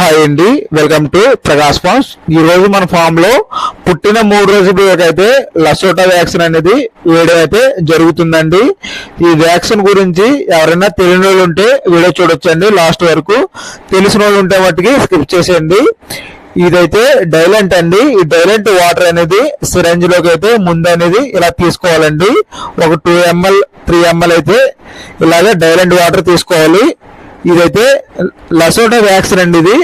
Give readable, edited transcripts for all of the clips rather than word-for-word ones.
Hi అండి, welcome to Prakash forms. ఈ రోజు మన ఫామ్ లో పుట్టిన 3 రోజుల అయితే లసోటా వ్యాక్సిన్ అనేది వీడియో అయితే జరుగుతుందండి. ఈ వ్యాక్సిన్ గురించి ఎవరైనా తెలియని వాళ్ళు ఉంటే వీడియో చూడొచ్చండి లాస్ట్ వరకు. తెలిసిన వాళ్ళు ఉంటే వాటికి స్కిప్ చేసేయండి. ఇదైతే డైలెంట్ అండి. ఈ డైలెంట్ వాటర్ అనేది సిరంజ్ లోకి అయితే ముందు అనేది ఇలా తీసుకోవాలండి. ఒక 2 ml 3 ml అయితే ఇలాగే డైలెంట్ వాటర్ తీసుకోవాలి. ఇదైతే లసోటా వ్యాక్సిన్ అండి.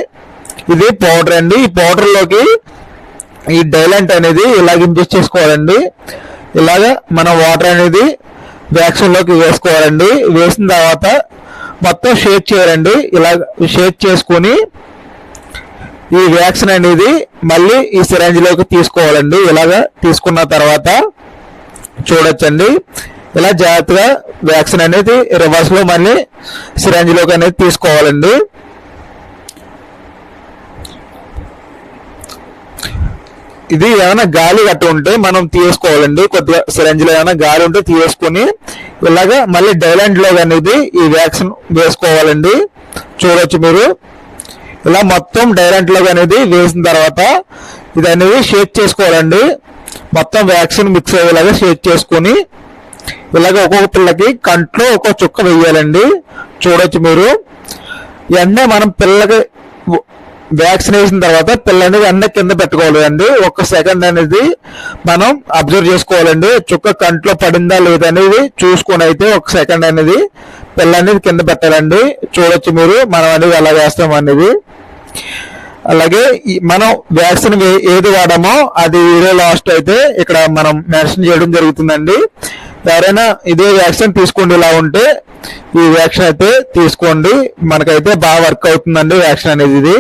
ఇది పౌడర్ అండి. ఈ పౌడర్ లోకి ఈ డైలెంట్ అనేది ఇలాగ ఇంజెక్ట్ చేసుకోవాలండి. ఇలాగ మన వాటర్ అనేది వ్యాక్సిన్ లోకి వేసుకోవాలండి. వేసిన తర్వాత మొత్తం షేక్ చేయాలండి. ఇలా షేక్ చేసుకుని ఈ వ్యాక్సిన్ అనేది మళ్ళీ ఈ సిరంజ్ లోకి తీసుకోవాలండి. ఇలాగ తీసుకున్న తర్వాత చూడొచ్చండి, ఇలా జాగ్రత్తగా వ్యాక్సిన్ అనేది రివర్స్ లో మళ్ళీ సిరంజ్ లోకి అనేది తీసుకోవాలండి. ఇది ఏమైనా గాలి గట్ట ఉంటే మనం తీసుకోవాలండి. కొద్దిగా సిరంజ్ లో ఏమైనా గాలి ఉంటే తీసుకుని ఇలాగా మళ్ళీ డైలెంట్ లో అనేది ఈ వ్యాక్సిన్ వేసుకోవాలండి. చూడొచ్చు మీరు, ఇలా మొత్తం డైలెంట్ లో అనేది వేసిన తర్వాత ఇది అనేది షేక్ చేసుకోవాలండి. మొత్తం వ్యాక్సిన్ మిక్స్ అయ్యేలాగా షేక్ చేసుకుని ఇలాగ ఒక్కొక్క పిల్లకి కంట్లో ఒక్కొక్క చుక్క వేయాలండి. చూడొచ్చు మీరు. వెంటనే మనం పిల్లకి వ్యాక్సిన్ వేసిన తర్వాత పిల్ల అనేది వెంటనే కింద పెట్టుకోవాలి అండి. 1 సెకండ్ అనేది మనం అబ్జర్వ్ చేసుకోవాలండి. చుక్క కంట్లో పడిందా లేదా అనేది చూసుకొని అయితే 1 సెకండ్ అనేది పిల్ల అనేది కింద పెట్టాలండి. చూడొచ్చు మీరు మనం అనేది ఎలా వేస్తాం అనేది. అలాగే మనం వ్యాక్సిన్ ఏది వాడామో అది వీడియో లాస్ట్ అయితే ఇక్కడ మనం మెన్షన్ చేయడం జరుగుతుందండి. ఎవరైనా ఇదే వ్యాక్సిన్ తీసుకోండి, ఇలా ఉంటే ఈ వ్యాక్సిన్ అయితే తీసుకోండి. మనకైతే బాగా వర్క్ అవుతుందండి వ్యాక్సిన్ అనేది.